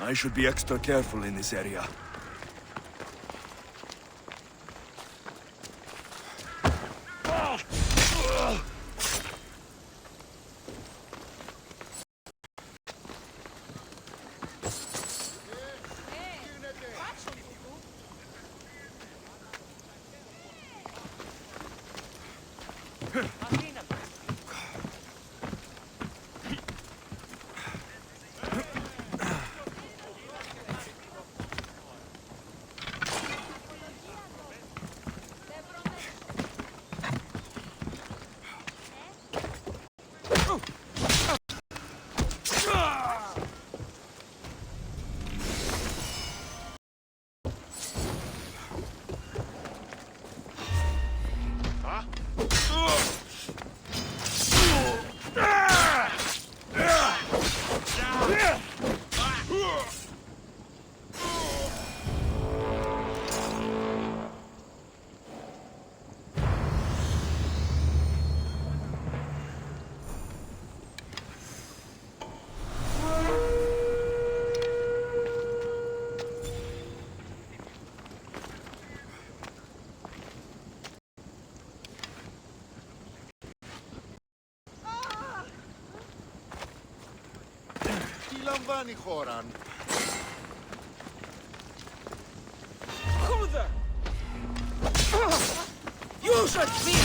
I should be extra careful in this area. λαμβάνει χώρα. Χούδα! You should be...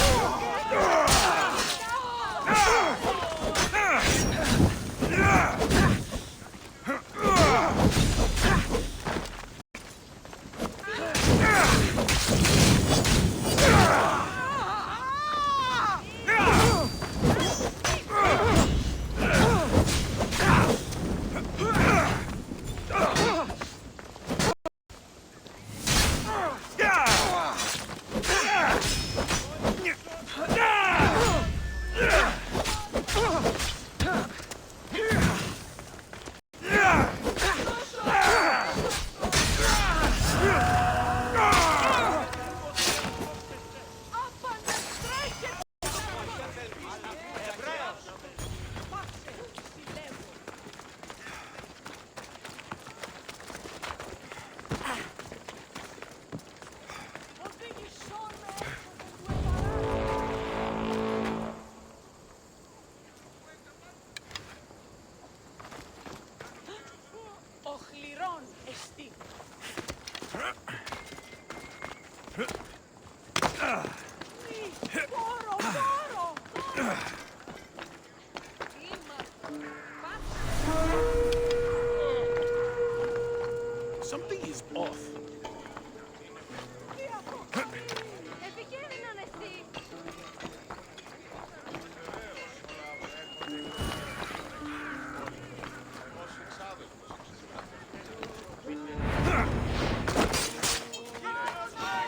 Something is off.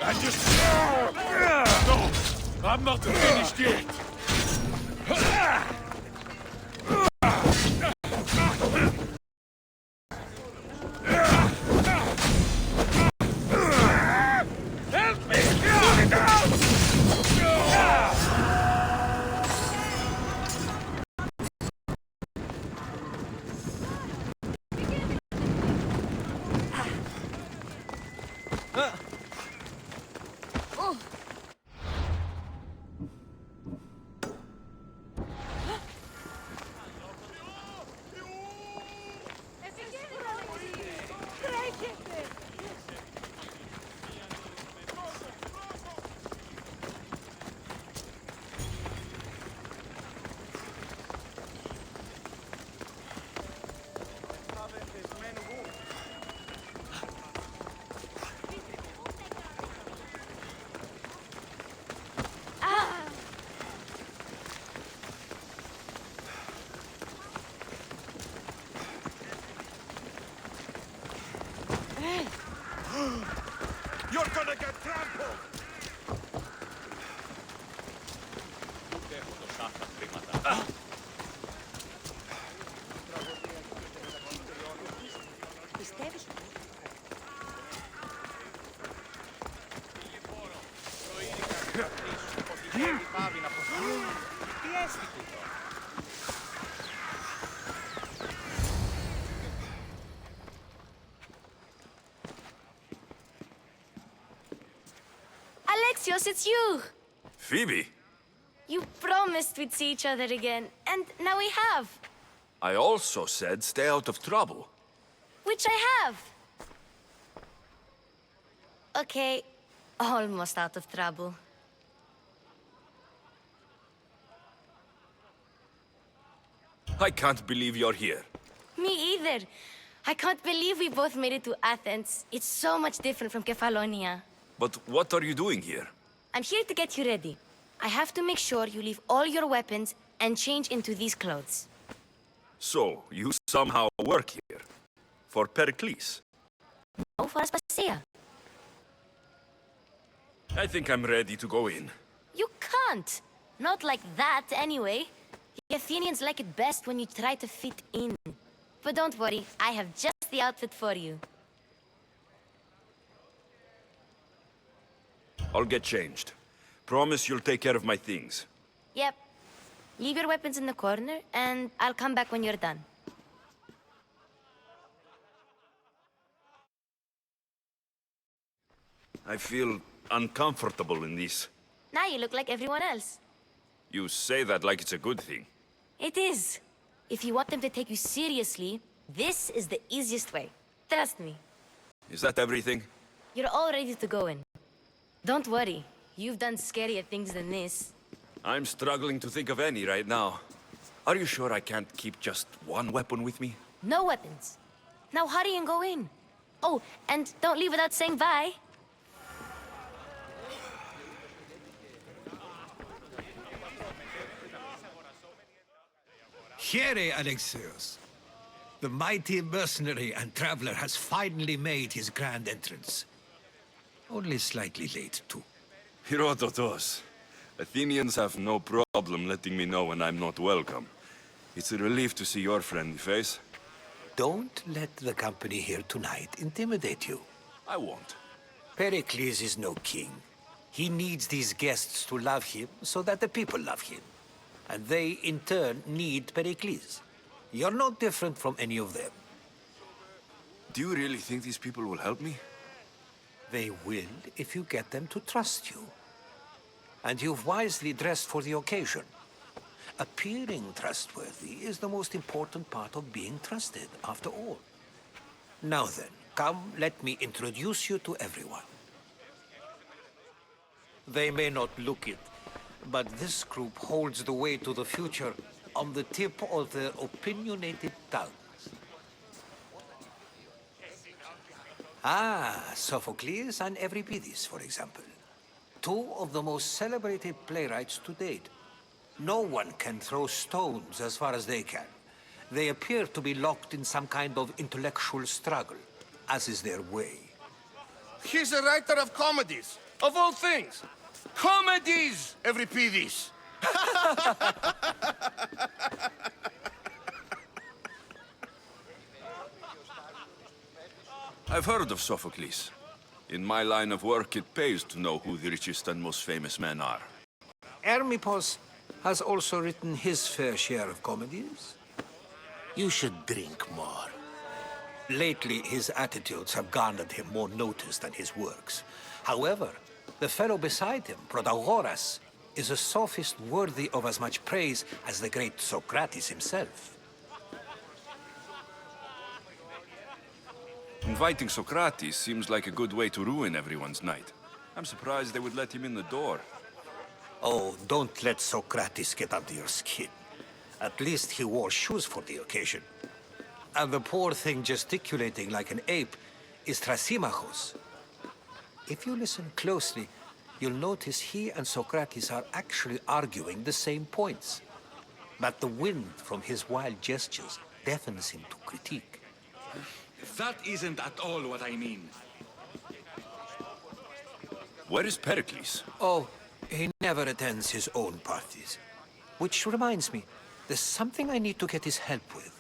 I just... No! I'm not finished yet! Alexios, it's you! Phoebe, You promised we'd see each other again, and now we have. I also said stay out of trouble. Which I have. Okay, almost out of trouble. I can't believe you're here. Me either. I can't believe we both made it to Athens. It's so much different from Kefalonia. But what are you doing here? I'm here to get you ready. I have to make sure you leave all your weapons and change into these clothes. So, you somehow work here? For Pericles? No, for Aspasia. I think I'm ready to go in. You can't. Not like that, anyway. The Athenians like it best when you try to fit in. But don't worry, I have just the outfit for you. I'll get changed. Promise you'll take care of my things. Yep. Leave your weapons in the corner, and I'll come back when you're done. I feel uncomfortable in this. Now you look like everyone else. You say that like it's a good thing. It is. If you want them to take you seriously, this is the easiest way. Trust me. Is that everything? You're all ready to go in. Don't worry. You've done scarier things than this. I'm struggling to think of any right now. Are you sure I can't keep just one weapon with me? No weapons. Now hurry and go in. Oh, and don't leave without saying bye. Here, Alexios. The mighty mercenary and traveler has finally made his grand entrance. Only slightly late, too. Herodotus. Athenians have no problem letting me know when I'm not welcome. It's a relief to see your friendly face. Don't let the company here tonight intimidate you. I won't. Pericles is no king. He needs these guests to love him so that the people love him. And they, in turn, need Pericles. You're no different from any of them. Do you really think these people will help me? They will if you get them to trust you. And you've wisely dressed for the occasion. Appearing trustworthy is the most important part of being trusted, after all. Now then, come, let me introduce you to everyone. They may not look it, but this group holds the way to the future on the tip of their opinionated tongues. Ah, Sophocles and Euripides, for example. Two of the most celebrated playwrights to date. No one can throw stones as far as they can. They appear to be locked in some kind of intellectual struggle, as is their way. He's a writer of comedies, of all things. Comedies, Euripides. I've heard of Sophocles. In my line of work, it pays to know who the richest and most famous men are. Hermippos has also written his fair share of comedies. You should drink more. Lately, his attitudes have garnered him more notice than his works. However, the fellow beside him, Protagoras, is a sophist worthy of as much praise as the great Socrates himself. Inviting Socrates seems like a good way to ruin everyone's night. I'm surprised they would let him in the door. Oh, don't let Socrates get under your skin. At least he wore shoes for the occasion. And the poor thing gesticulating like an ape is Thrasymachos. If you listen closely, you'll notice he and Socrates are actually arguing the same points. But the wind from his wild gestures deafens him to critique. That isn't at all what I mean. Where is Pericles? Oh, he never attends his own parties. Which reminds me, there's something I need to get his help with.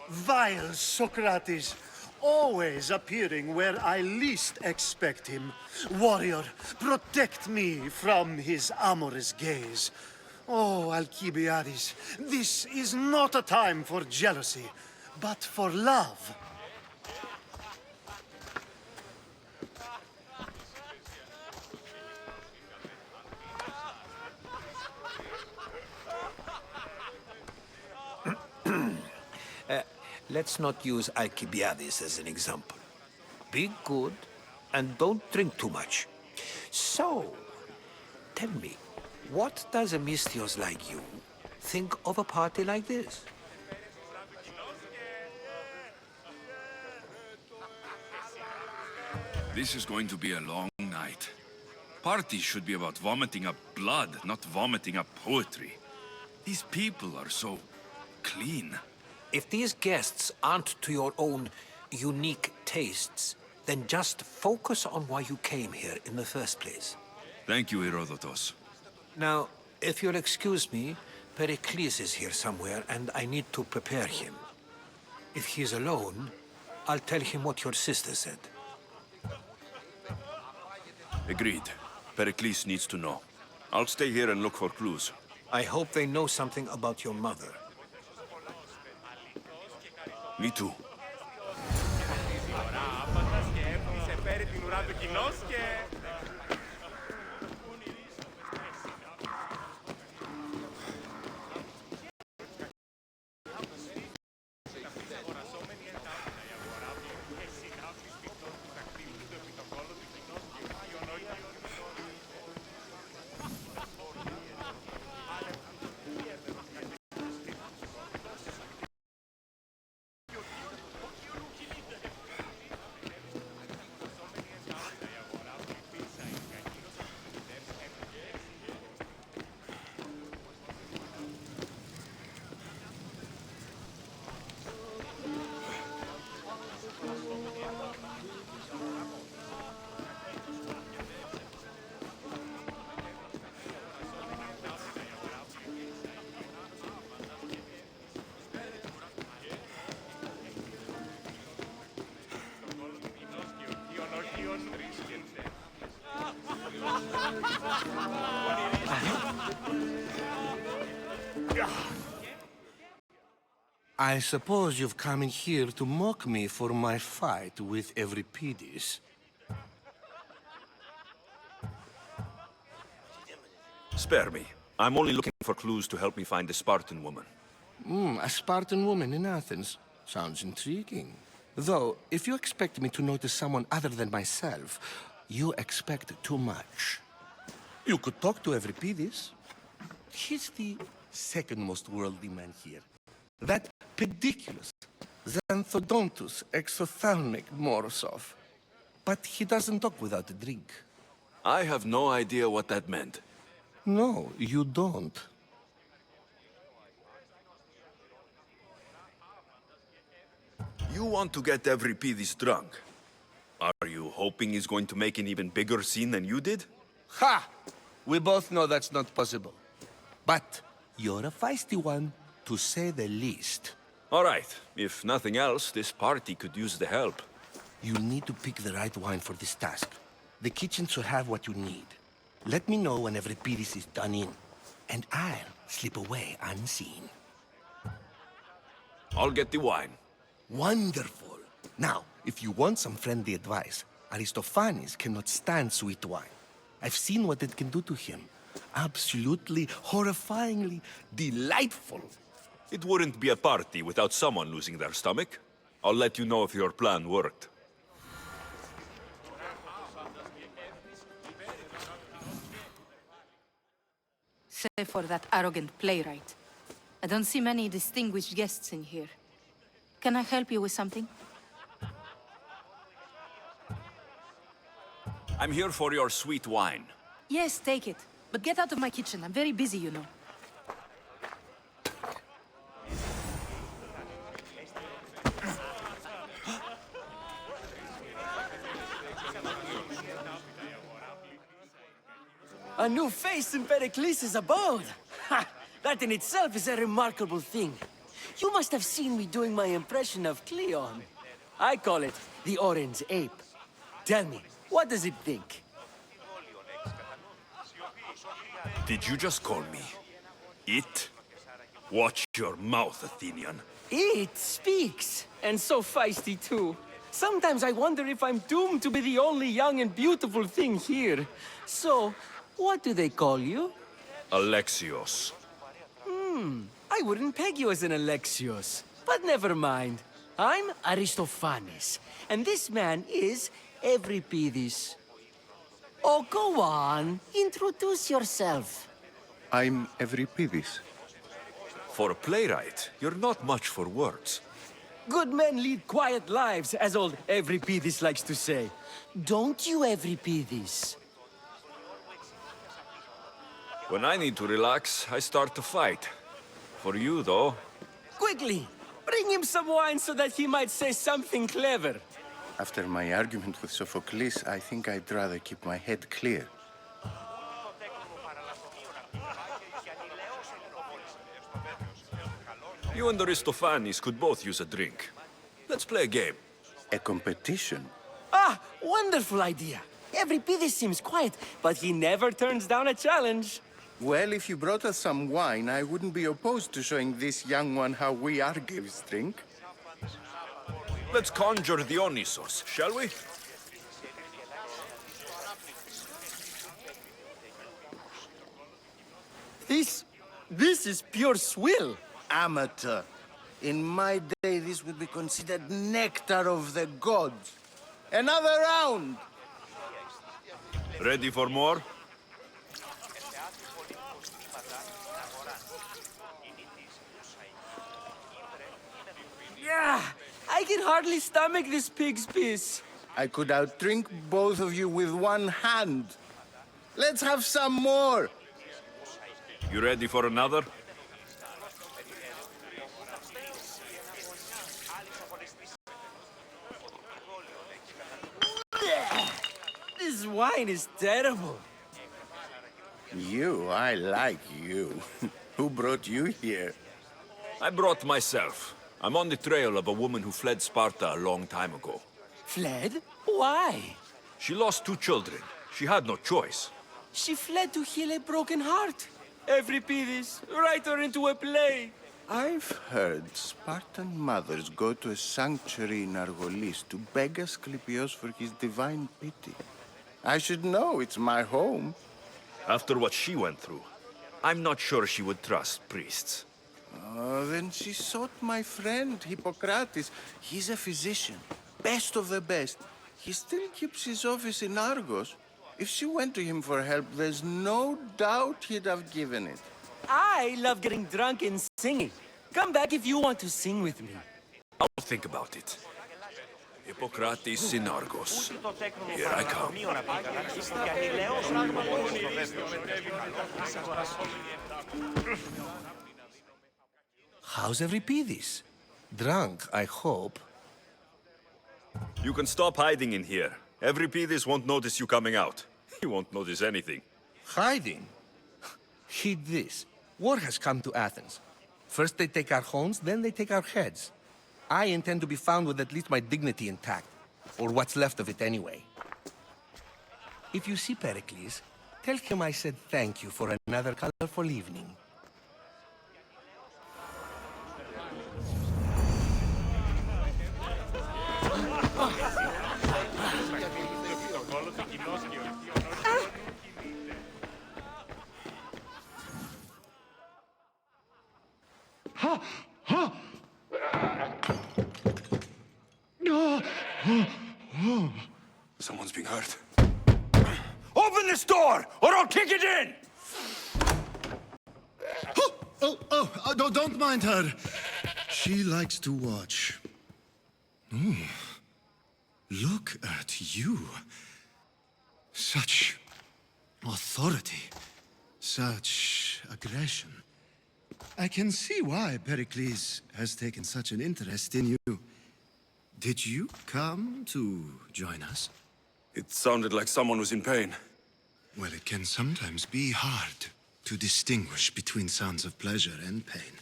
Vile Socrates, always appearing where I least expect him. Warrior, protect me from his amorous gaze. Oh, Alcibiades, this is not a time for jealousy, but for love. Let's not use Alcibiades as an example. Be good, and don't drink too much. So, tell me, what does a Misthios like you think of a party like this? This is going to be a long night. Parties should be about vomiting up blood, not vomiting up poetry. These people are so clean. If these guests aren't to your own unique tastes, then just focus on why you came here in the first place. Thank you, Herodotus. Now, if you'll excuse me, Pericles is here somewhere, and I need to prepare him. If he's alone, I'll tell him what your sister said. Agreed. Pericles needs to know. I'll stay here and look for clues. I hope they know something about your mother. Me too. I suppose you've come in here to mock me for my fight with Euripides. Spare me. I'm only looking for clues to help me find the Spartan woman. A Spartan woman in Athens. Sounds intriguing. Though, if you expect me to notice someone other than myself, you expect too much. You could talk to Euripides. He's the second most worldly man here. That pediculous, xanthodontus, exophthalmic Morosov. But he doesn't talk without a drink. I have no idea what that meant. No, you don't. You want to get Euripides drunk. Are you hoping he's going to make an even bigger scene than you did? Ha! We both know that's not possible. But you're a feisty one, to say the least. All right. If nothing else, this party could use the help. You need to pick the right wine for this task. The kitchen should have what you need. Let me know when Euripides is done in, and I'll slip away unseen. I'll get the wine. Wonderful. Now, if you want some friendly advice, Aristophanes cannot stand sweet wine. I've seen what it can do to him. Absolutely, horrifyingly delightful. It wouldn't be a party without someone losing their stomach. I'll let you know if your plan worked. Save for that arrogant playwright. I don't see many distinguished guests in here. Can I help you with something? I'm here for your sweet wine. Yes, take it. But get out of my kitchen. I'm very busy, you know. A new face in Pericles' abode! Ha! That in itself is a remarkable thing. You must have seen me doing my impression of Cleon. I call it the Orange Ape. Tell me, what does it think? Did you just call me it? Watch your mouth, Athenian. It speaks, and so feisty too. Sometimes I wonder if I'm doomed to be the only young and beautiful thing here. So, what do they call you? Alexios. I wouldn't peg you as an Alexios, but never mind. I'm Aristophanes, and this man is Euripides. Oh, go on. Introduce yourself. I'm Euripides. For a playwright, you're not much for words. Good men lead quiet lives, as old Euripides likes to say. Don't you, Euripides? When I need to relax, I start to fight. For you, though... Quickly! Bring him some wine so that he might say something clever. After my argument with Sophocles, I think I'd rather keep my head clear. You and Aristophanes could both use a drink. Let's play a game. A competition? Ah, wonderful idea. Euripides seems quiet, but he never turns down a challenge. Well, if you brought us some wine, I wouldn't be opposed to showing this young one how we Argives drink. Let's conjure Dionysos, shall we? This is pure swill. Amateur. In my day, this would be considered nectar of the gods. Another round! Ready for more? Yeah, I can hardly stomach this pig's piss. I could outdrink both of you with one hand. Let's have some more! You ready for another? This wine is terrible. You, I like you. Who brought you here? I brought myself. I'm on the trail of a woman who fled Sparta a long time ago. Fled? Why? She lost 2 children. She had no choice. She fled to heal a broken heart. Euripides, write her into a play. I've heard Spartan mothers go to a sanctuary in Argolis to beg Asclepios for his divine pity. I should know, it's my home. After what she went through, I'm not sure she would trust priests. Oh, then she sought my friend, Hippocrates. He's a physician, best of the best. He still keeps his office in Argos. If she went to him for help, there's no doubt he'd have given it. I love getting drunk and singing. Come back if you want to sing with me. I'll think about it. Hippocrates in Argos. Here I come. How's Euripides? Drunk, I hope. You can stop hiding in here. Euripides won't notice you coming out. He won't notice anything. Hiding? Heed this. War has come to Athens. First they take our homes, then they take our heads. I intend to be found with at least my dignity intact. Or what's left of it anyway. If you see Pericles, tell him I said thank you for another colorful evening. Someone's being hurt. Open this door, or I'll kick it in! Don't mind her. She likes to watch. Oh, look at you. Such authority, such aggression. I can see why Pericles has taken such an interest in you. Did you come to join us? It sounded like someone was in pain. Well, it can sometimes be hard to distinguish between sounds of pleasure and pain.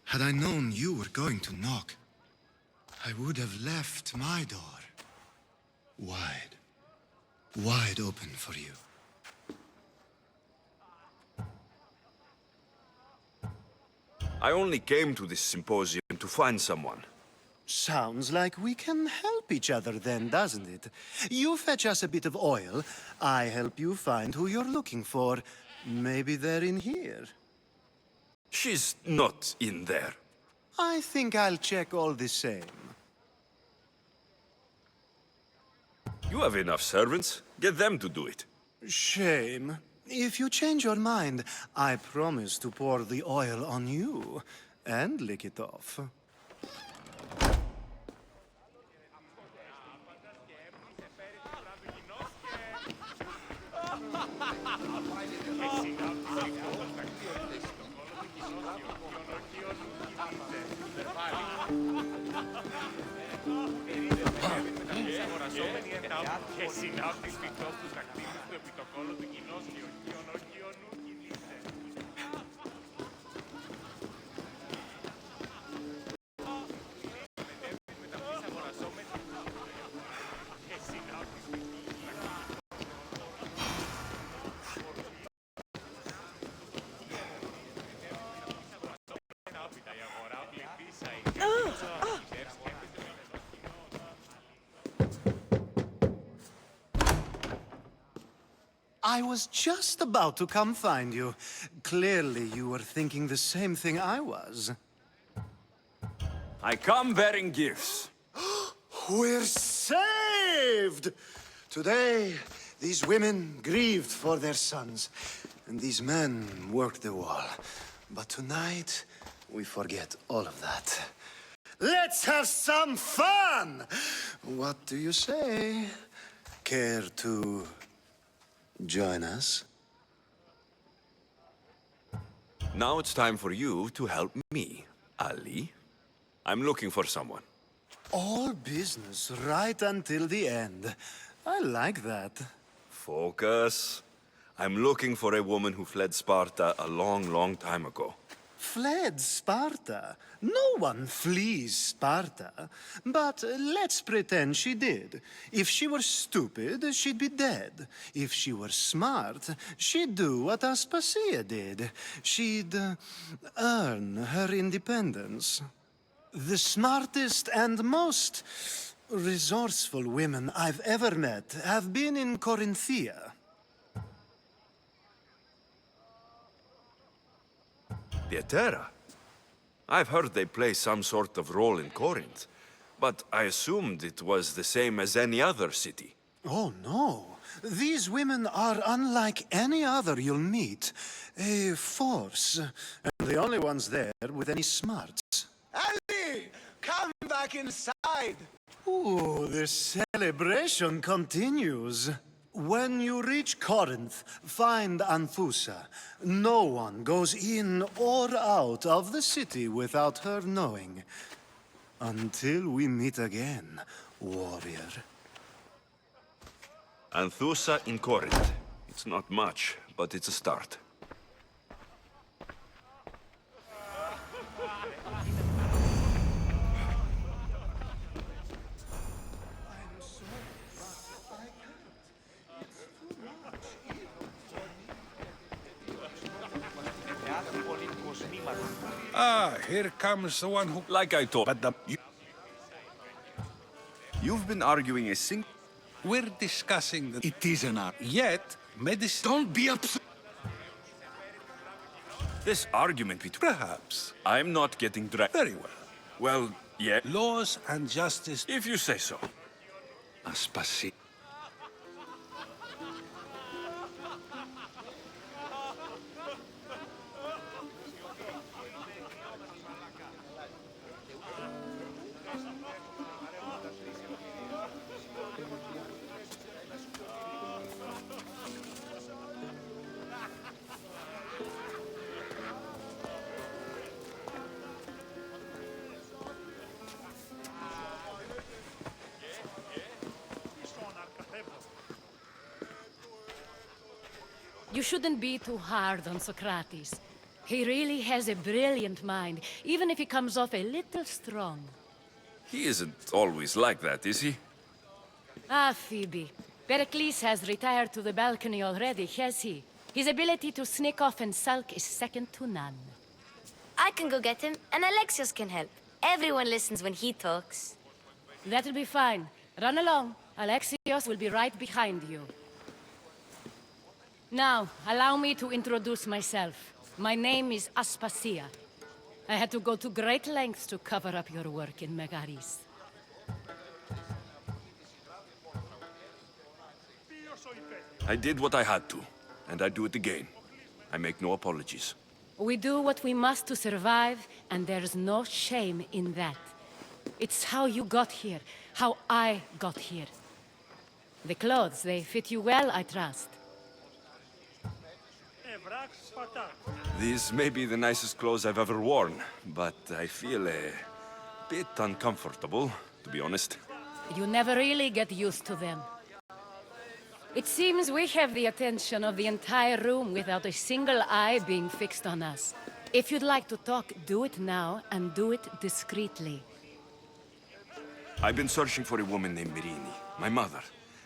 Had I known you were going to knock, I would have left my door wide open for you. I only came to this symposium to find someone. Sounds like we can help each other then, doesn't it? You fetch us a bit of oil, I help you find who you're looking for. Maybe they're in here. She's not in there. I think I'll check all the same. You have enough servants. Get them to do it. Shame. If you change your mind, I promise to pour the oil on you and lick it off. I was just about to come find you. Clearly, you were thinking the same thing I was. I come bearing gifts. We're saved! Today, these women grieved for their sons, and these men worked the wall. But tonight, we forget all of that. Let's have some fun! What do you say? Care to join us? Now it's time for you to help me, Ali. I'm looking for someone. All business right until the end. I like that. Focus. I'm looking for a woman who fled Sparta a long, long time ago. Fled Sparta? No one flees Sparta. But let's pretend she did. If she were stupid, she'd be dead. If she were smart, she'd do what Aspasia did. She'd earn her independence. The smartest and most resourceful women I've ever met have been in Corinthia. Pietera? I've heard they play some sort of role in Corinth, but I assumed it was the same as any other city. Oh, no. These women are unlike any other you'll meet. A force, and the only ones there with any smarts. Ali! Come back inside! Ooh, the celebration continues. When you reach Corinth, find Anthusa. No one goes in or out of the city without her knowing. Until we meet again, warrior. Anthusa in Corinth. It's not much, but it's a start. Ah, here comes the one who... Like I told... But You've been arguing a single... we're discussing the... It is an art. Yet, medicine... Don't be upset. This argument between... Perhaps. I'm not getting dragged. Very well. Well, yeah. Laws and justice... If you say so. Aspasia. You shouldn't be too hard on Socrates. He really has a brilliant mind, even if he comes off a little strong. He isn't always like that, is he? Ah, Phoebe. Pericles has retired to the balcony already, has he? His ability to sneak off and sulk is second to none. I can go get him, and Alexios can help. Everyone listens when he talks. That'll be fine. Run along. Alexios will be right behind you. Now, allow me to introduce myself. My name is Aspasia. I had to go to great lengths to cover up your work in Megaris. I did what I had to, and I do it again. I make no apologies. We do what we must to survive, and there's no shame in that. It's how you got here, how I got here. The clothes, they fit you well, I trust. These may be the nicest clothes I've ever worn, but I feel a bit uncomfortable, to be honest. You never really get used to them. It seems we have the attention of the entire room without a single eye being fixed on us. If you'd like to talk, do it now, and do it discreetly. I've been searching for a woman named Mirini, my mother.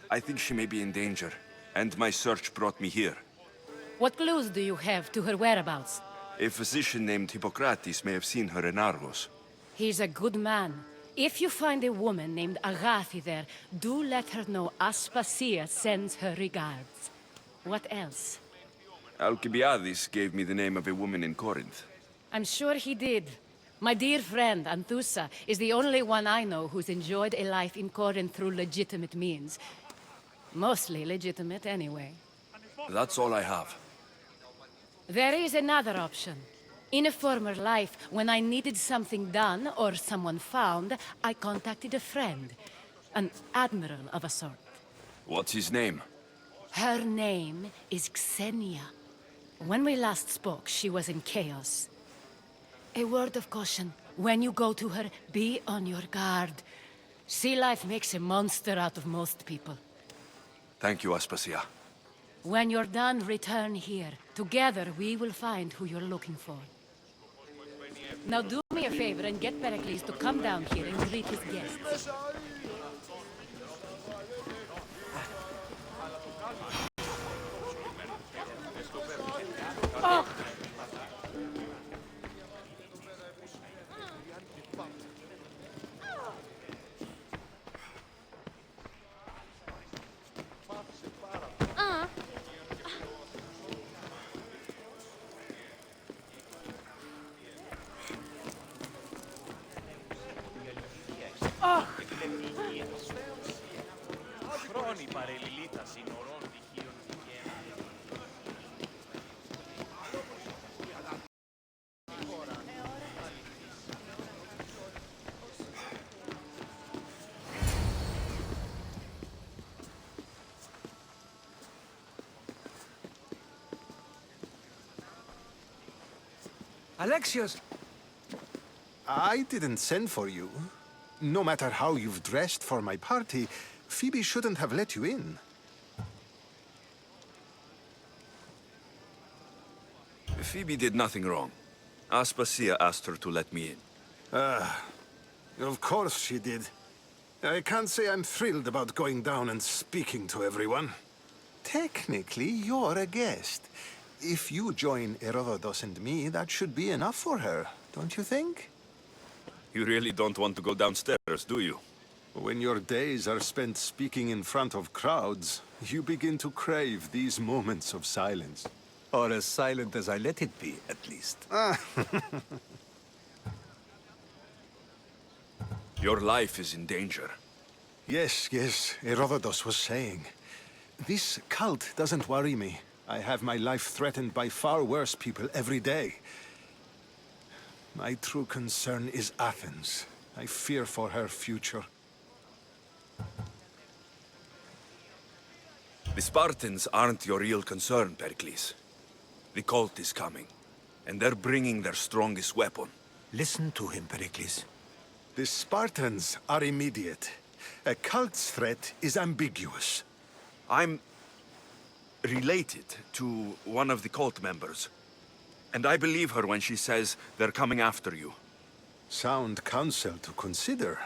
I think she may be in danger, and my search brought me here. What clues do you have to her whereabouts? A physician named Hippocrates may have seen her in Argos. He's a good man. If you find a woman named Agathi there, do let her know Aspasia sends her regards. What else? Alcibiades gave me the name of a woman in Corinth. I'm sure he did. My dear friend, Anthusa, is the only one I know who's enjoyed a life in Corinth through legitimate means. Mostly legitimate, anyway. That's all I have. There is another option. In a former life, when I needed something done or someone found, I contacted a friend. An admiral of a sort. What's his name? Her name is Xenia. When we last spoke, she was in chaos. A word of caution. When you go to her, be on your guard. Sea life makes a monster out of most people. Thank you, Aspasia. When you're done, return here. Together, we will find who you're looking for. Now do me a favor and get Pericles to come down here and greet his guests. Oh. Alexios! I didn't send for you. No matter how you've dressed for my party, Phoebe shouldn't have let you in. Phoebe did nothing wrong. Aspasia asked her to let me in. Of course she did. I can't say I'm thrilled about going down and speaking to everyone. Technically, you're a guest. If you join Herodotus and me, that should be enough for her, don't you think? You really don't want to go downstairs, do you? When your days are spent speaking in front of crowds, you begin to crave these moments of silence. Or as silent as I let it be, at least. Your life is in danger. Yes, Herodotus was saying. This cult doesn't worry me. I have my life threatened by far worse people every day. My true concern is Athens. I fear for her future. The Spartans aren't your real concern, Pericles. The cult is coming, and they're bringing their strongest weapon. Listen to him, Pericles. The Spartans are immediate. A cult's threat is ambiguous. I'm related to one of the cult members. And I believe her when she says they're coming after you. Sound counsel to consider.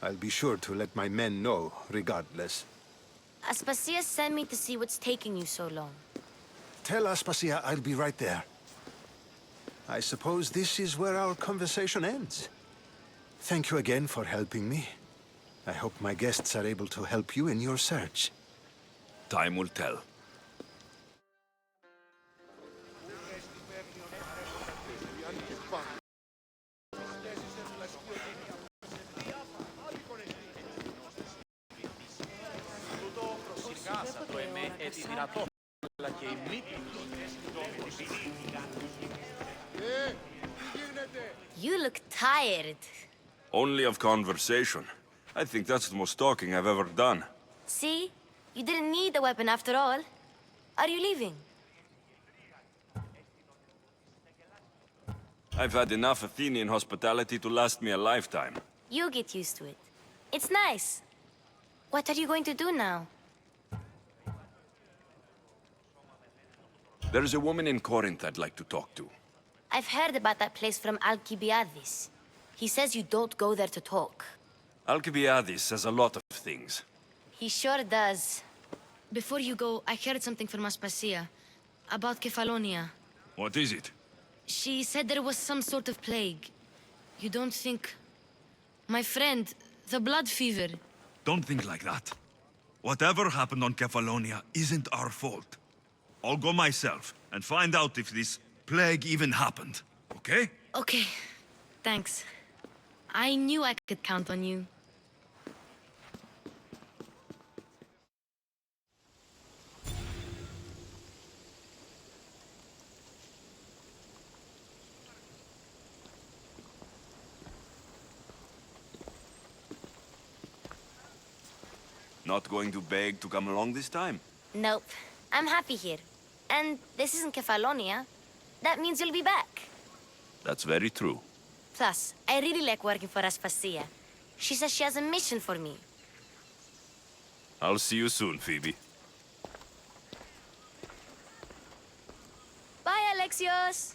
I'll be sure to let my men know, regardless. Aspasia sent me to see what's taking you so long. Tell Aspasia I'll be right there. I suppose this is where our conversation ends. Thank you again for helping me. I hope my guests are able to help you in your search. Time will tell. You look tired. Only of conversation. I think that's the most talking I've ever done. See? You didn't need the weapon after all. Are you leaving? I've had enough Athenian hospitality to last me a lifetime. You get used to it. It's nice. What are you going to do now? There is a woman in Corinth I'd like to talk to. I've heard about that place from Alcibiades. He says you don't go there to talk. Alcibiades says a lot of things. He sure does. Before you go, I heard something from Aspasia. About Kefalonia. What is it? She said there was some sort of plague. You don't think... My friend, the blood fever. Don't think like that. Whatever happened on Kefalonia isn't our fault. I'll go myself and find out if this plague even happened, okay? Okay, thanks. I knew I could count on you. Not going to beg to come along this time? Nope. I'm happy here. And this isn't Kefalonia. That means you'll be back. That's very true. Plus, I really like working for Aspasia. She says she has a mission for me. I'll see you soon, Phoebe. Bye, Alexios!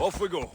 Off we go.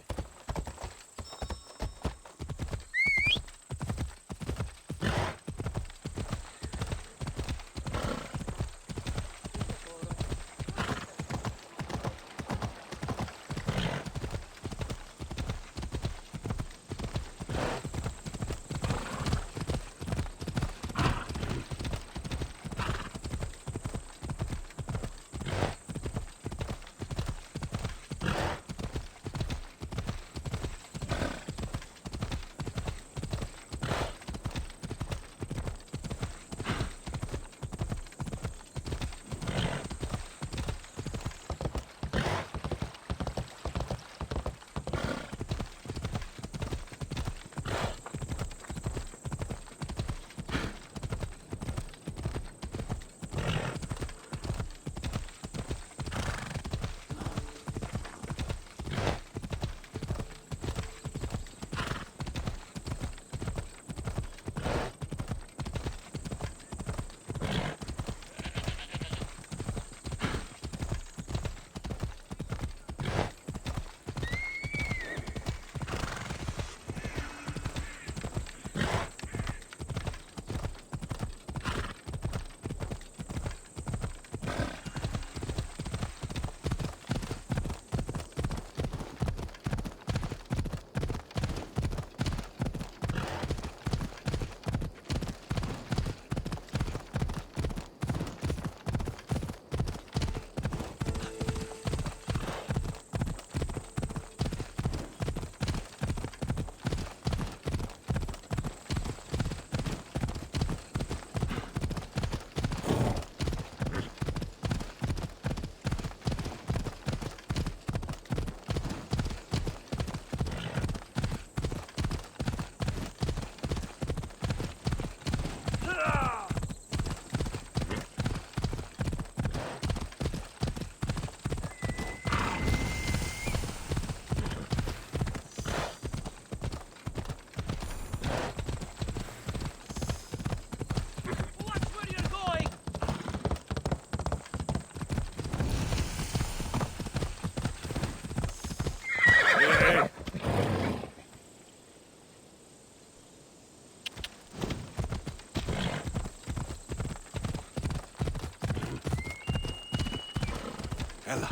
Ella.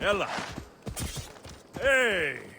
Ella! Hey!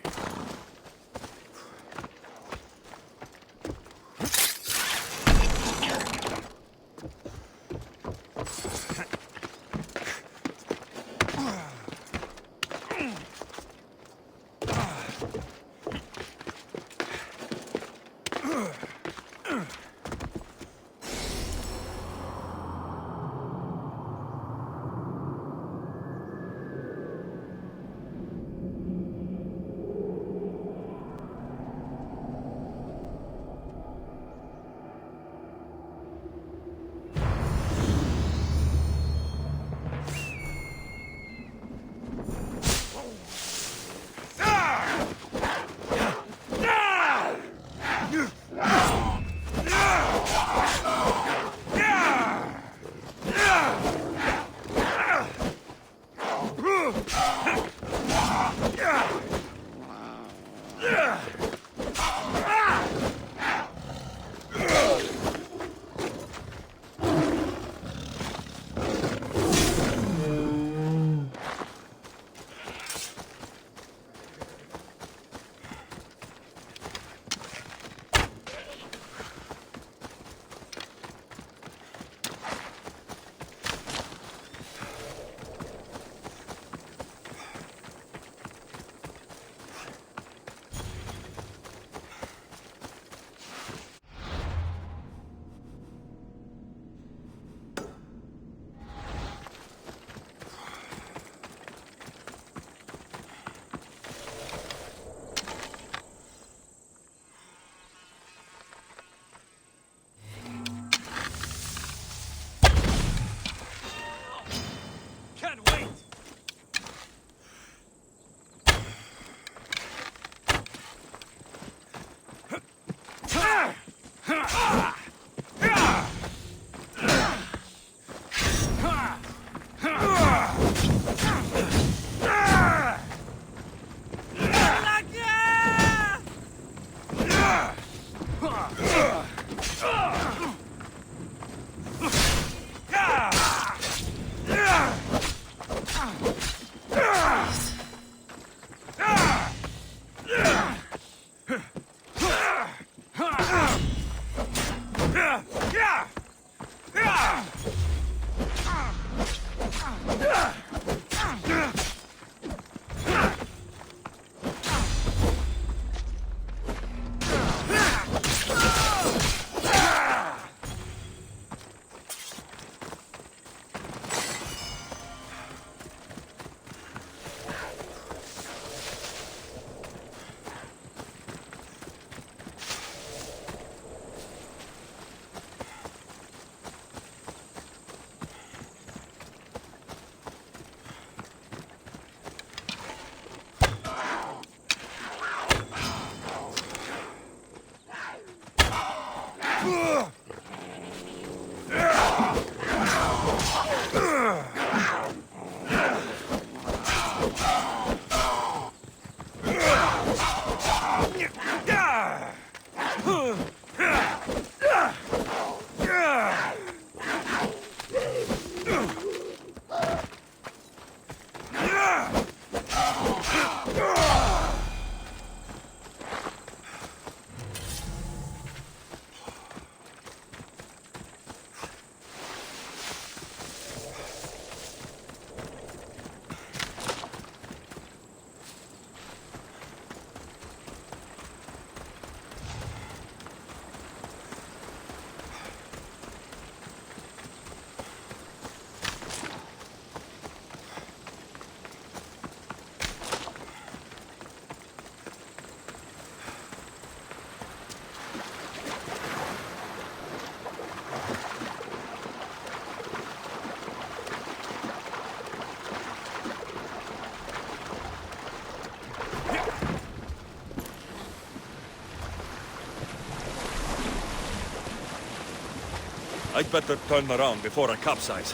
I'd better turn around before I capsize.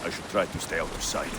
I should try to stay out of sight.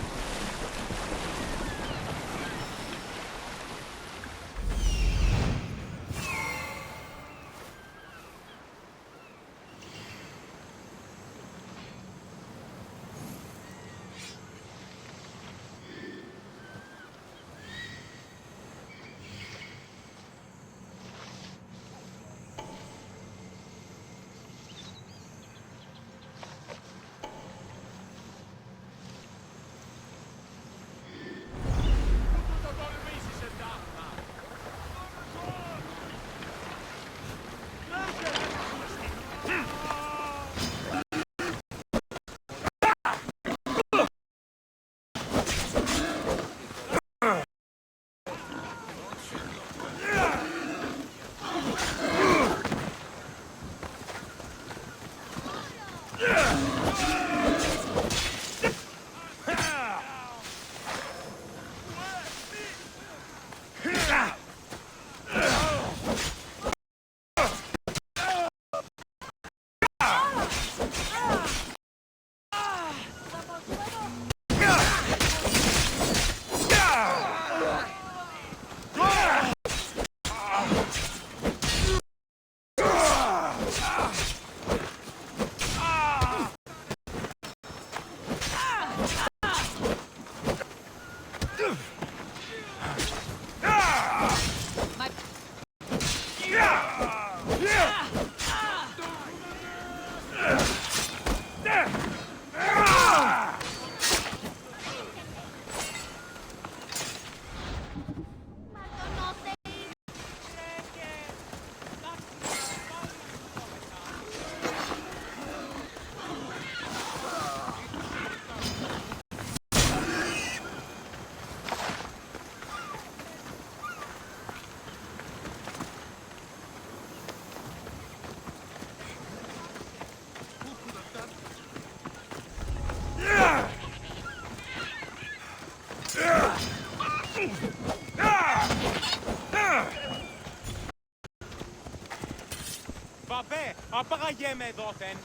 Βαβέ, απαγαγέμαι δόθεν.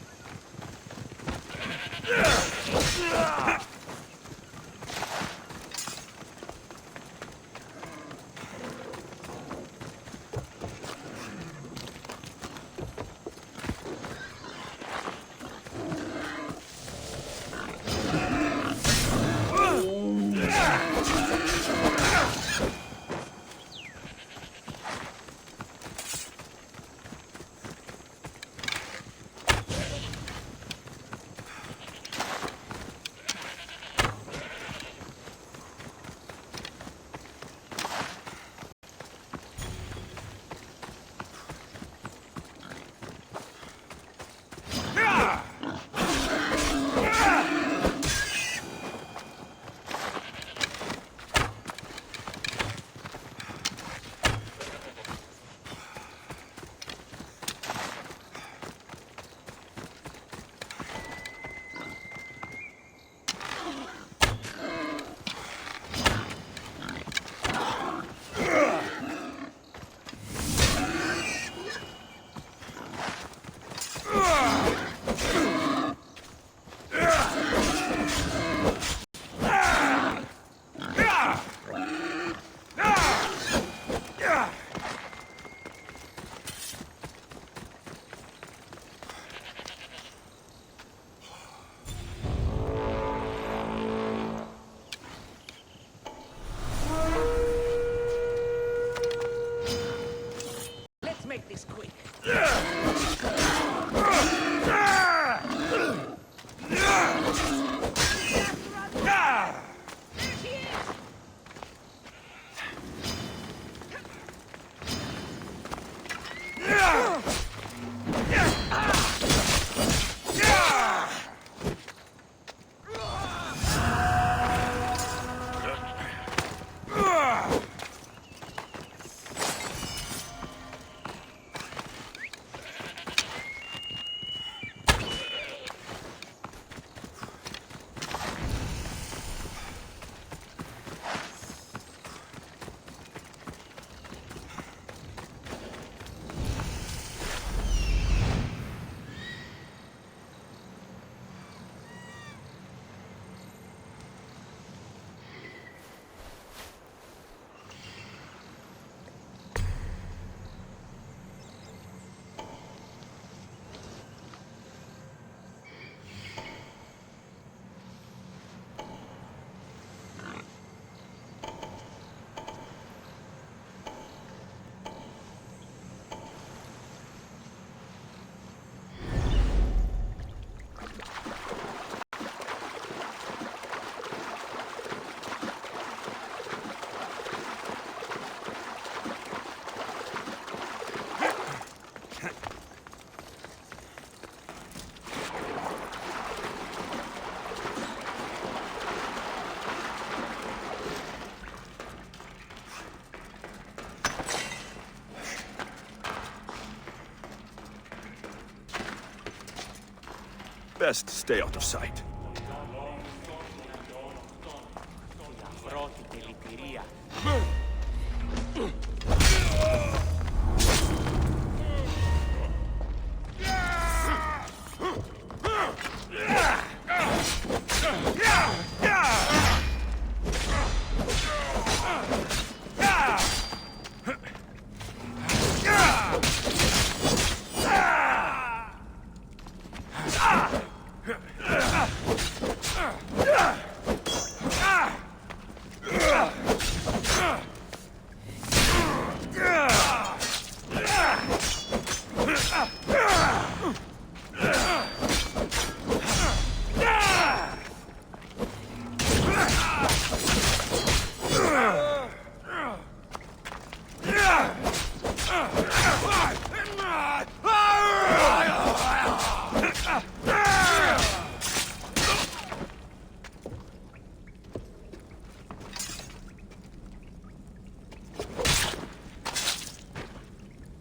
Best stay out of sight.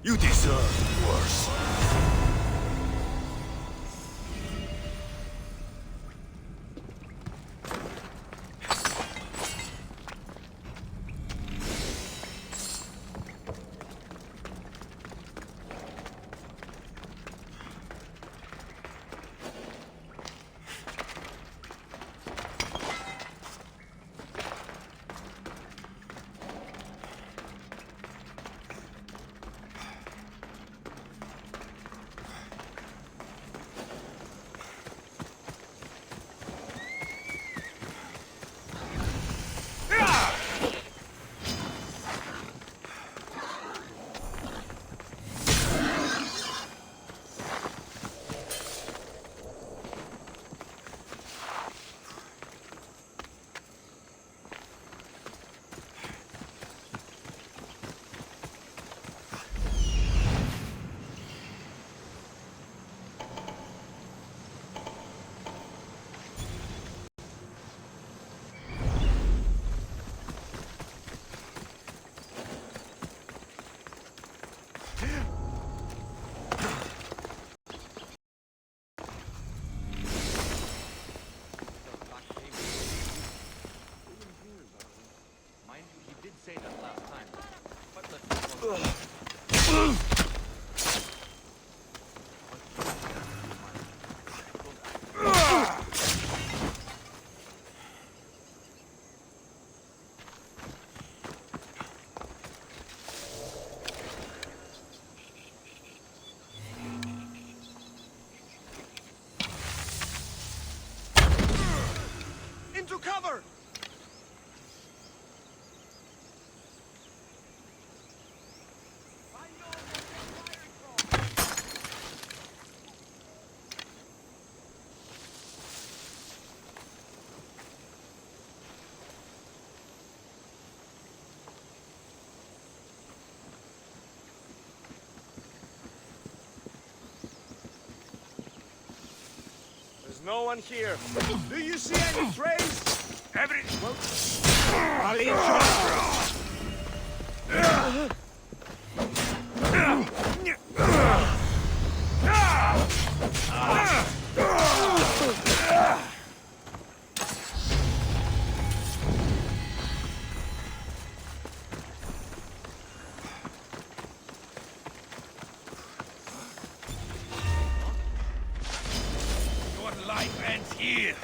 You deserve worse. Into cover! There's no one here. Do you see any trace? Your life ends here.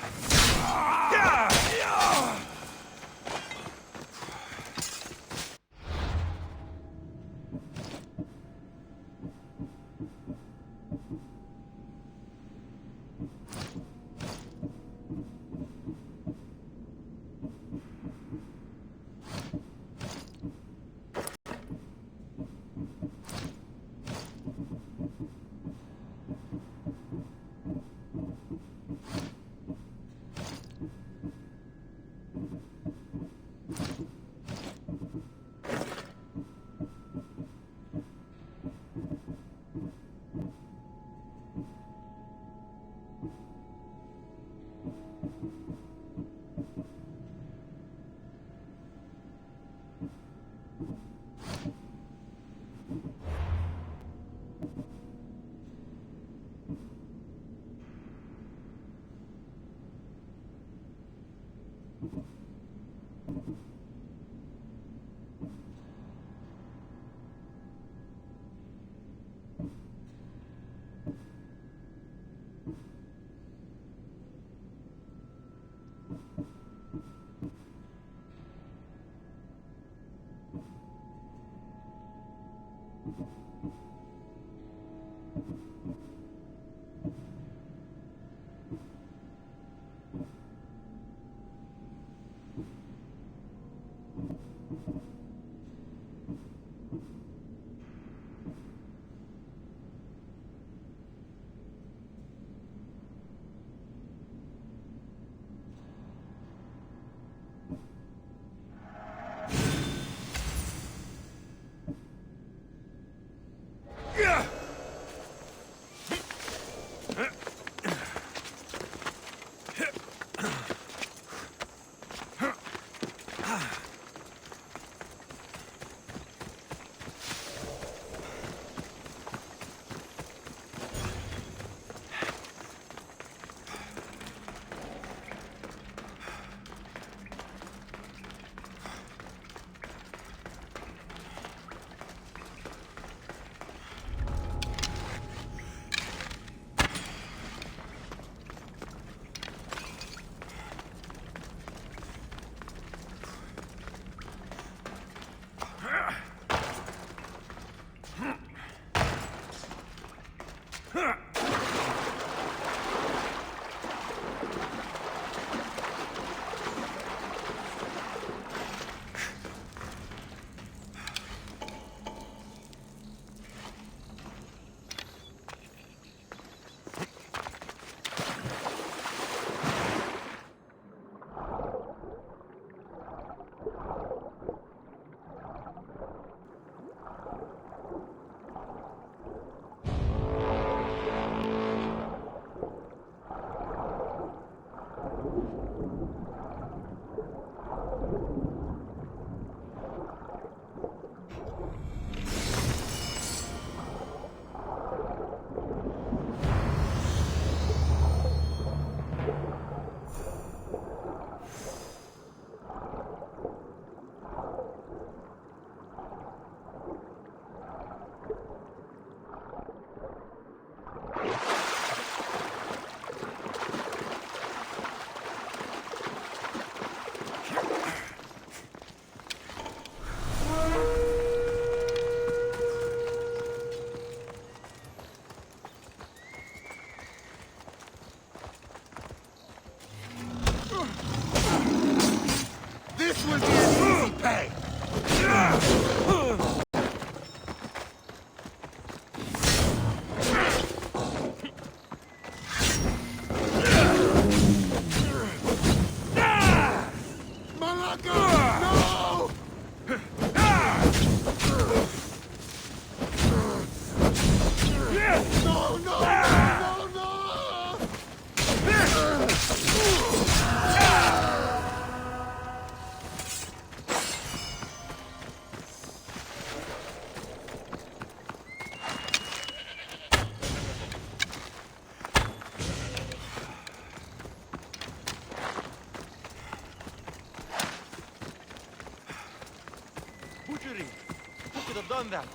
Who could have done that?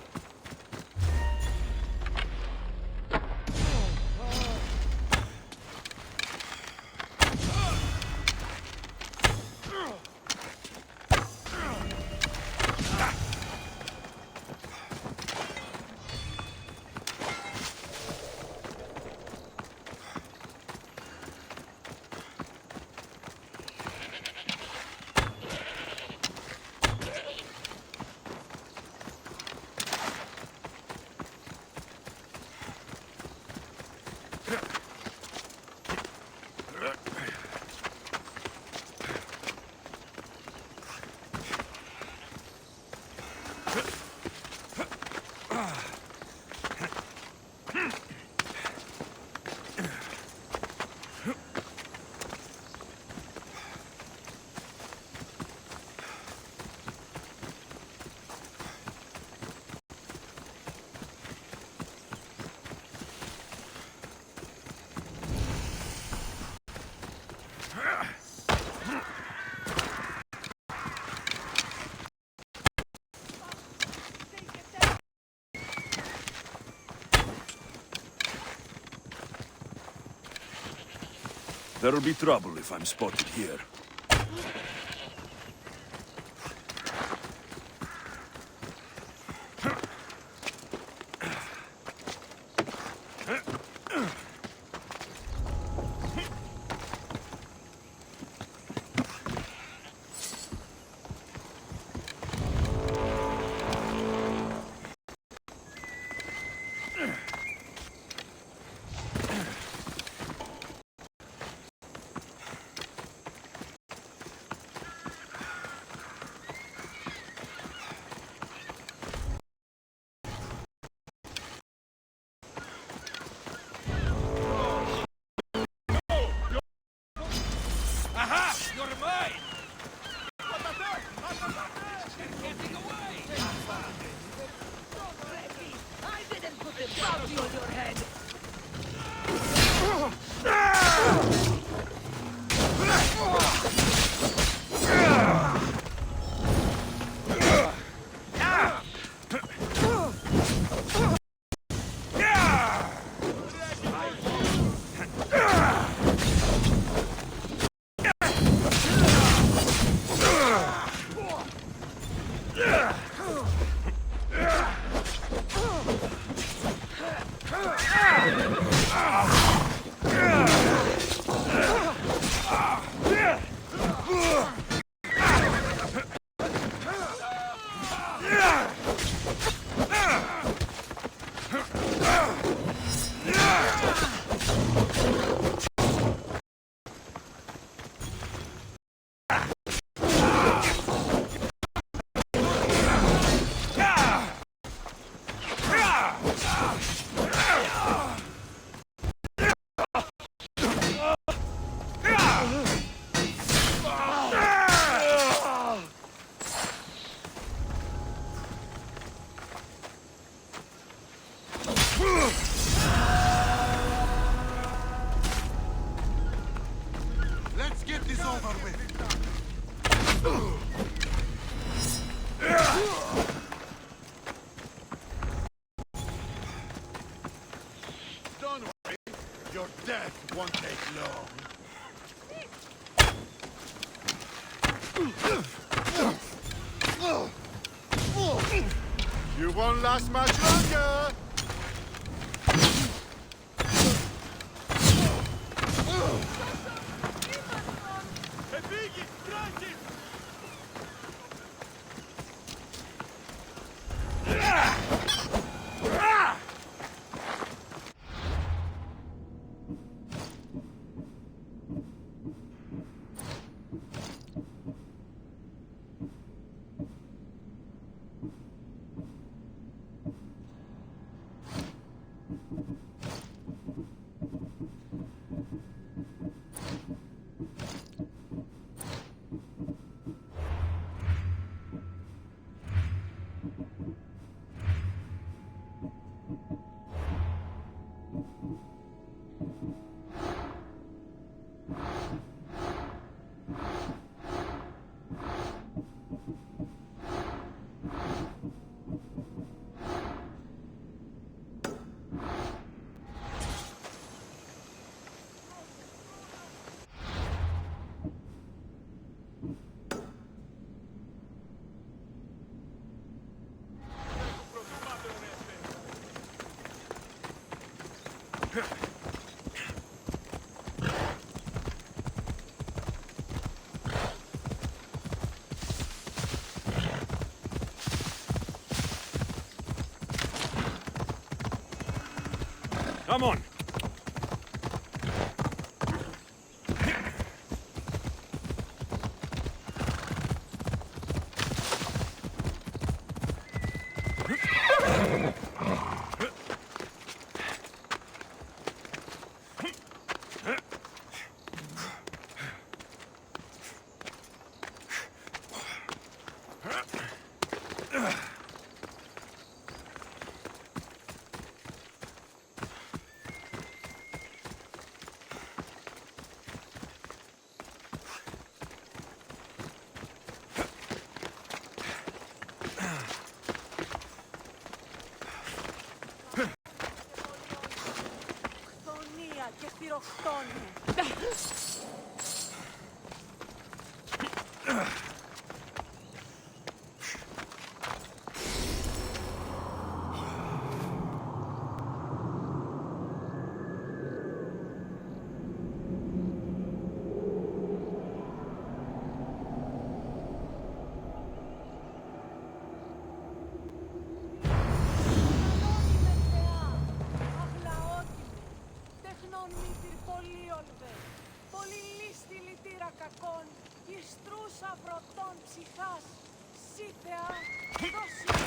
There'll be trouble if I'm spotted here. Let's get this over with. Don't worry, your death won't take long. You won't last much longer. Come on! Στρούσα πρωτών ψυχάς, σύπεα, δώσει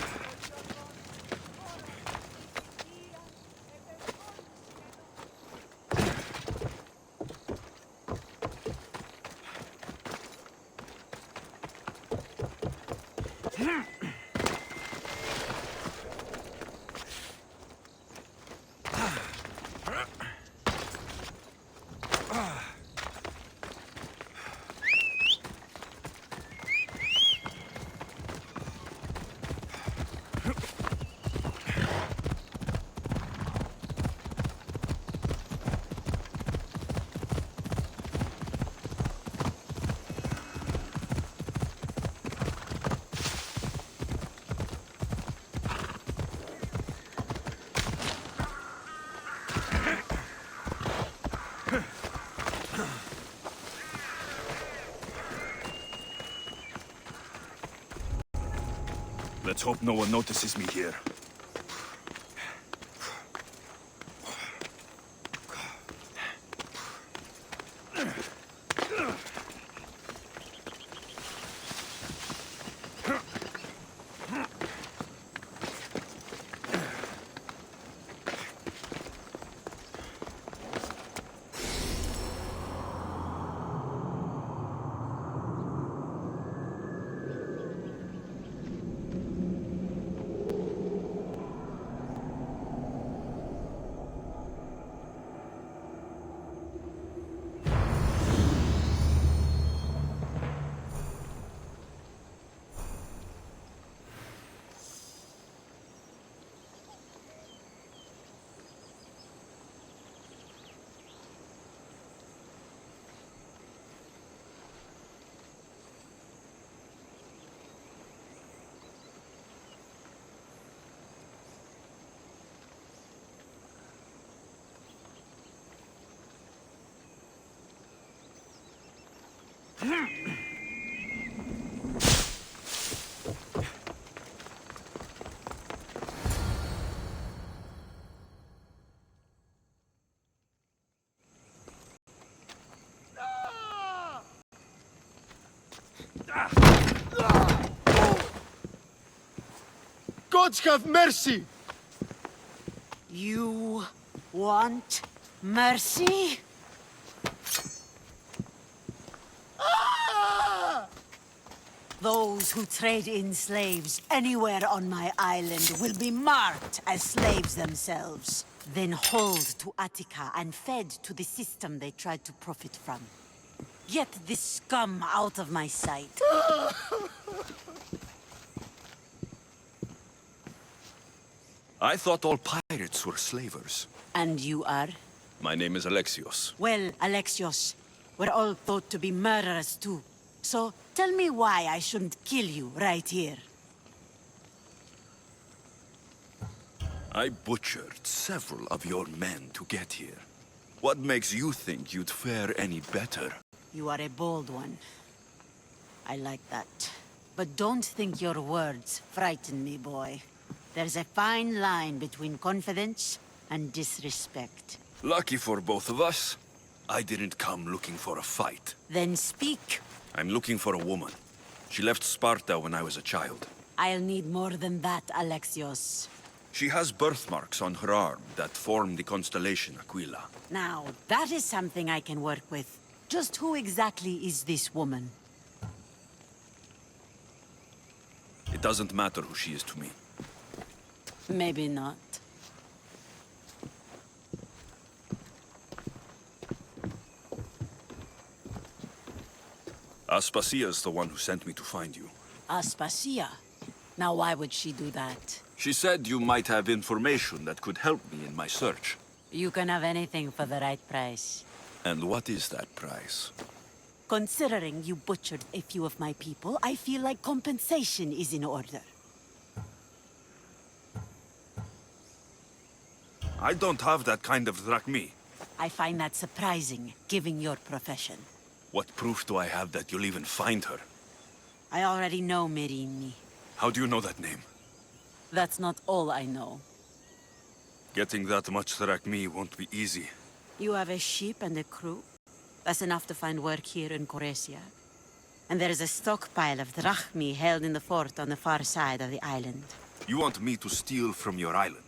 Let's hope no one notices me here. Gods have mercy! You want mercy? Those who trade in slaves anywhere on my island will be marked as slaves themselves, then hauled to Attica and fed to the system they tried to profit from. Get this scum out of my sight. I thought all pirates were slavers. And you are? My name is Alexios. Well, Alexios, we're all thought to be murderers too. So, tell me why I shouldn't kill you right here. I butchered several of your men to get here. What makes you think you'd fare any better? You are a bold one. I like that. But don't think your words frighten me, boy. There's a fine line between confidence and disrespect. Lucky for both of us, I didn't come looking for a fight. Then speak. I'm looking for a woman. She left Sparta when I was a child. I'll need more than that, Alexios. She has birthmarks on her arm that form the constellation Aquila. Now, that is something I can work with. Just who exactly is this woman? It doesn't matter who she is to me. Maybe not. Aspasia's the one who sent me to find you. Aspasia? Now why would she do that? She said you might have information that could help me in my search. You can have anything for the right price. And what is that price? Considering you butchered a few of my people, I feel like compensation is in order. I don't have that kind of drachmi. I find that surprising, given your profession. What proof do I have that you'll even find her? I already know Merini. How do you know that name? That's not all I know. Getting that much drachmi won't be easy. You have a ship and a crew? That's enough to find work here in Koresia. And there is a stockpile of drachmi held in the fort on the far side of the island. You want me to steal from your island?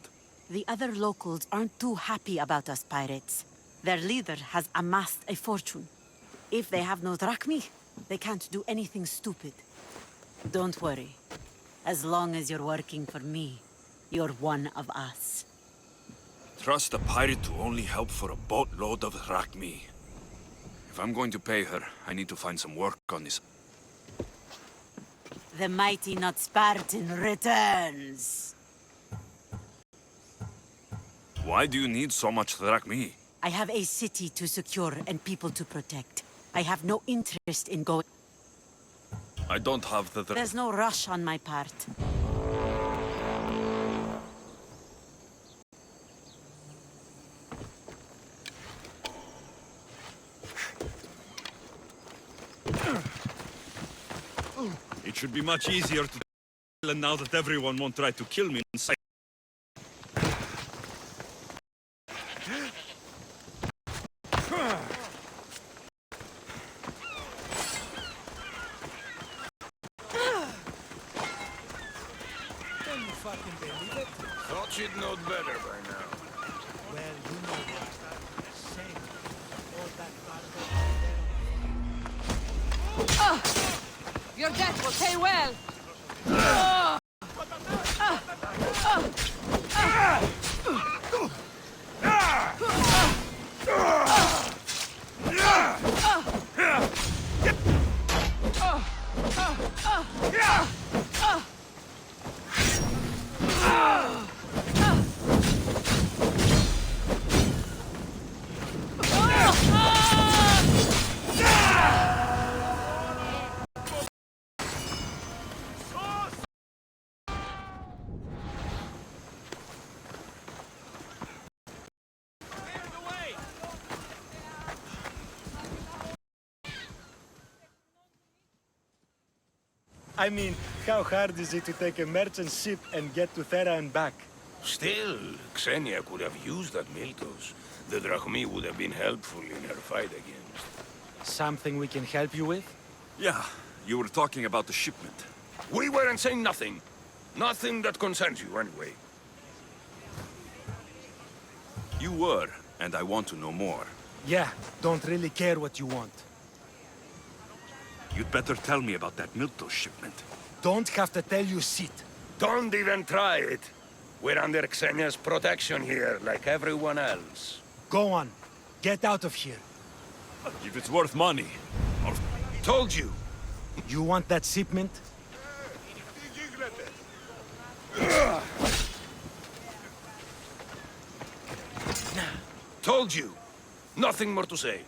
The other locals aren't too happy about us pirates. Their leader has amassed a fortune. If they have no drachmi, they can't do anything stupid. Don't worry. As long as you're working for me, you're one of us. Trust a pirate to only help for a boatload of drachmi. If I'm going to pay her, I need to find some work on this. The mighty not Spartan returns. Why do you need so much drachmi? I have a city to secure and people to protect. I have no interest in going... I don't have the... There's no rush on my part. It should be much easier to kill now that everyone won't try to kill me inside. Can you fucking believe it? Thought you'd know better by now. Well, you know what? Same. All that Your death will pay well! I mean, how hard is it to take a merchant ship and get to Thera and back? Still, Xenia could have used that Miltos. The drachmi would have been helpful in her fight against. Something we can help you with? Yeah, you were talking about the shipment. We weren't saying nothing. Nothing that concerns you, anyway. You were, and I want to know more. Yeah, don't really care what you want. You'd better tell me about that Miltos shipment. Don't have to tell you shit. Don't even try it. We're under Xenia's protection here, like everyone else. Go on. Get out of here. If it's worth money, I'll... Told you. You want that shipment? Told you. Nothing more to say.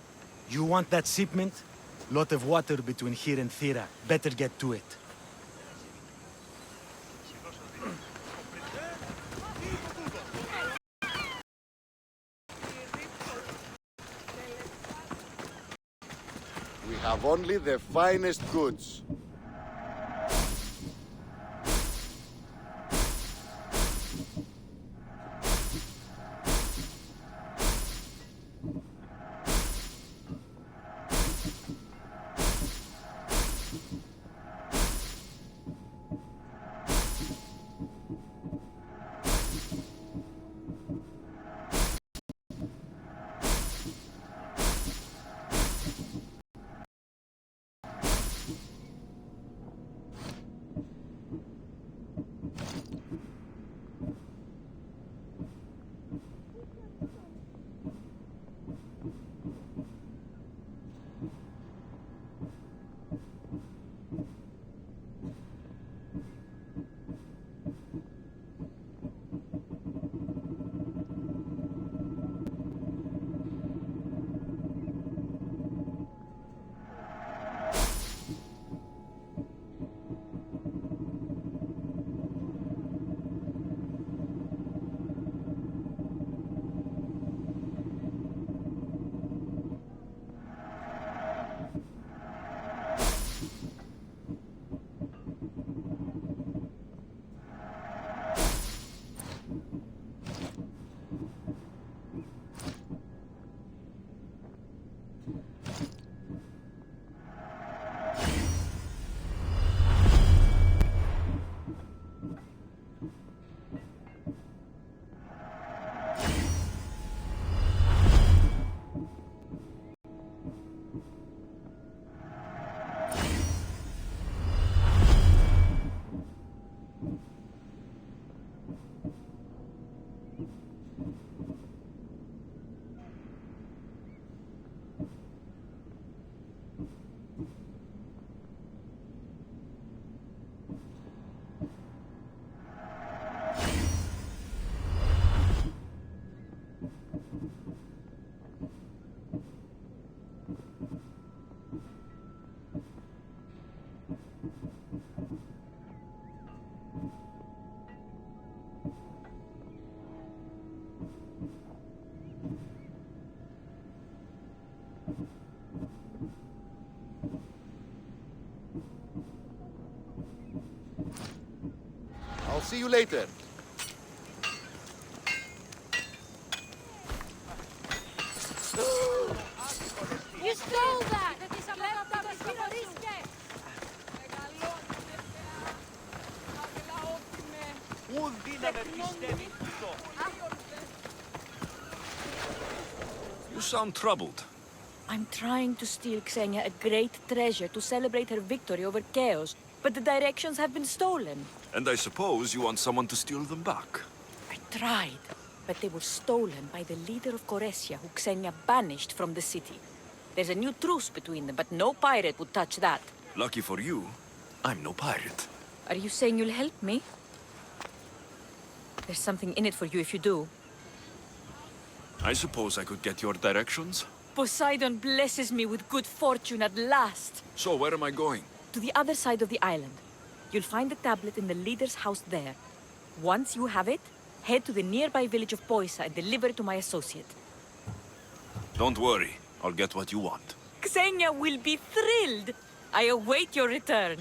You want that shipment? Lot of water between here and Thera. Better get to it. We have only the finest goods. See you later. You stole that! You sound troubled. I'm trying to steal Xenia a great treasure to celebrate her victory over Chaos, but the directions have been stolen. And I suppose you want someone to steal them back. I tried, but they were stolen by the leader of Koresia, who Xenia banished from the city. There's a new truce between them, but no pirate would touch that. Lucky for you, I'm no pirate. Are you saying you'll help me? There's something in it for you if you do. I suppose I could get your directions? Poseidon blesses me with good fortune at last. So where am I going? To the other side of the island. You'll find the tablet in the leader's house there. Once you have it, head to the nearby village of Poisa and deliver it to my associate. Don't worry, I'll get what you want. Xenia will be thrilled. I await your return.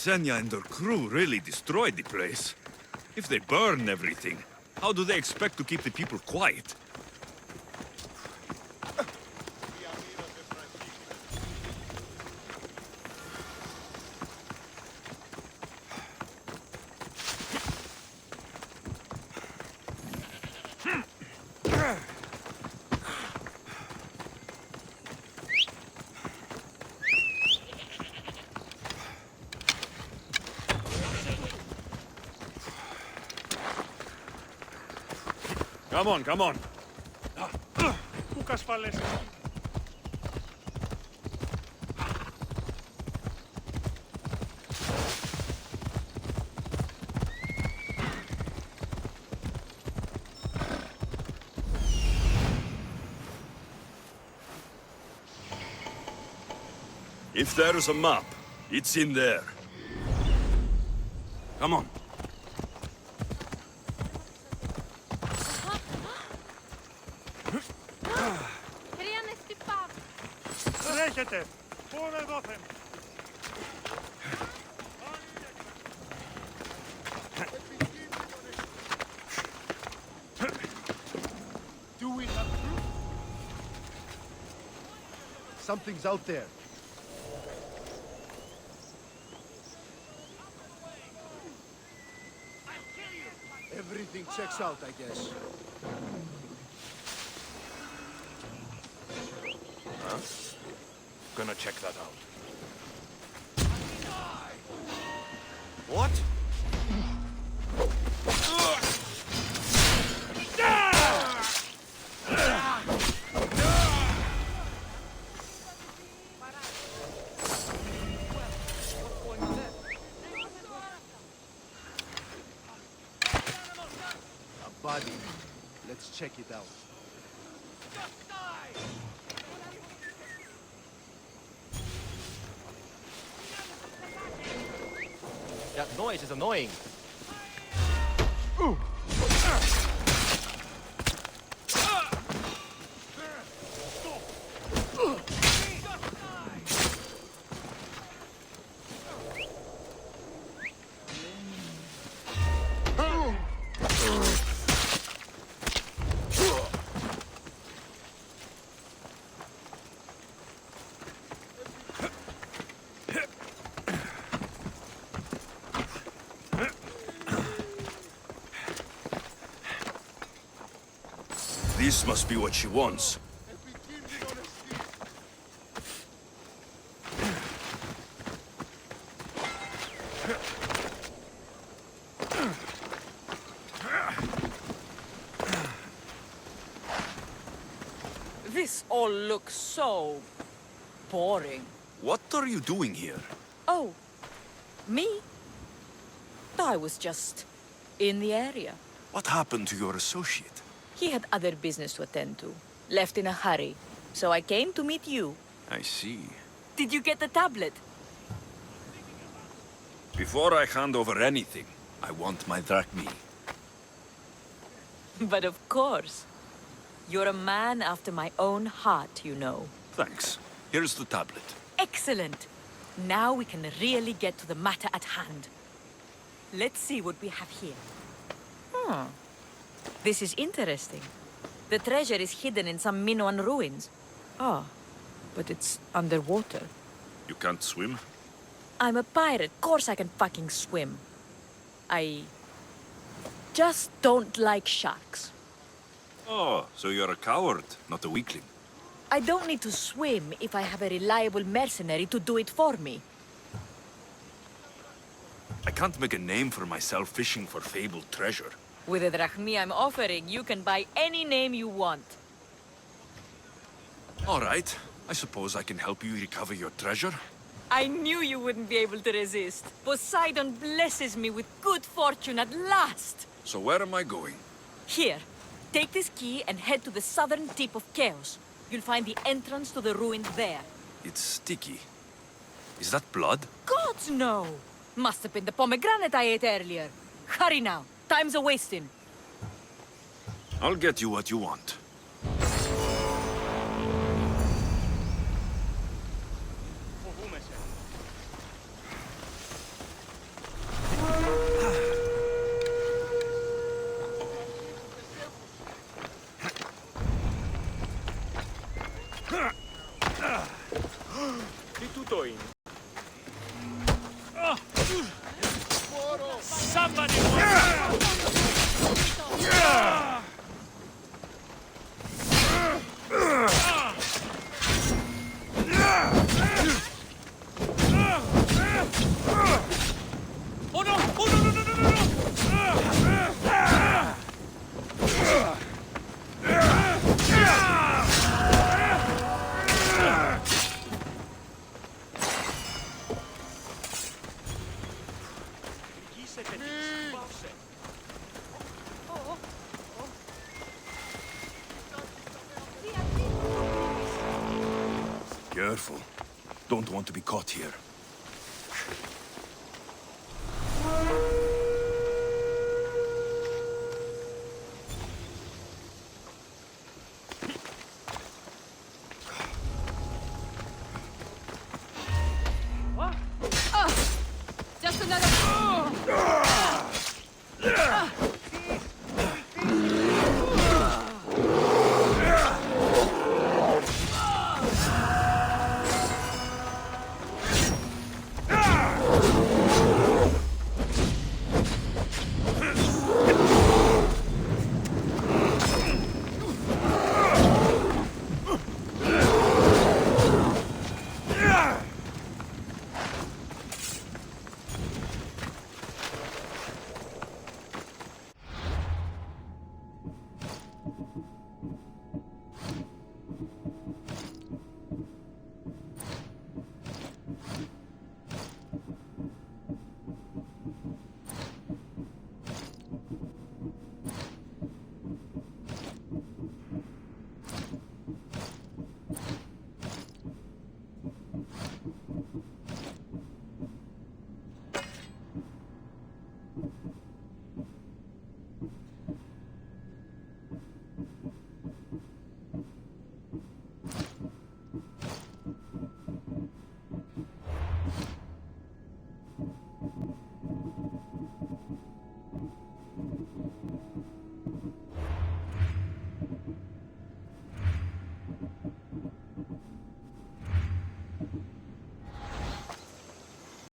Xenia and her crew really destroyed the place. If they burn everything, how do they expect to keep the people quiet? Come on. If there's a map, it's in there. Come on. Do we have proof? Something's out there. Everything checks out, I guess. Huh? Gonna check that out. What? A body. Let's check it out. That noise is annoying. This must be what she wants. This all looks so boring. What are you doing here? Oh, me? I was just in the area. What happened to your associate? He had other business to attend to. Left in a hurry. So I came to meet you. I see. Did you get the tablet? Before I hand over anything, I want my drachmi. But of course. You're a man after my own heart, you know. Thanks. Here's the tablet. Excellent. Now we can really get to the matter at hand. Let's see what we have here. This is interesting. The treasure is hidden in some Minoan ruins. Ah, but it's underwater. You can't swim? I'm a pirate. Of course I can fucking swim. I just don't like sharks. Oh, so you're a coward, not a weakling. I don't need to swim if I have a reliable mercenary to do it for me. I can't make a name for myself fishing for fabled treasure. With the drachmi I'm offering, you can buy any name you want. All right. I suppose I can help you recover your treasure. I knew you wouldn't be able to resist. Poseidon blesses me with good fortune at last. So where am I going? Here, take this key and head to the southern tip of Chaos. You'll find the entrance to the ruins there. It's sticky. Is that blood? Gods, no! Must have been the pomegranate I ate earlier. Hurry now. Time's a-wasting. I'll get you what you want. Τι τούτο είναι? Somebody! Oh no! Oh no, no, no, no, no, no! Careful. Don't want to be caught here. Just another...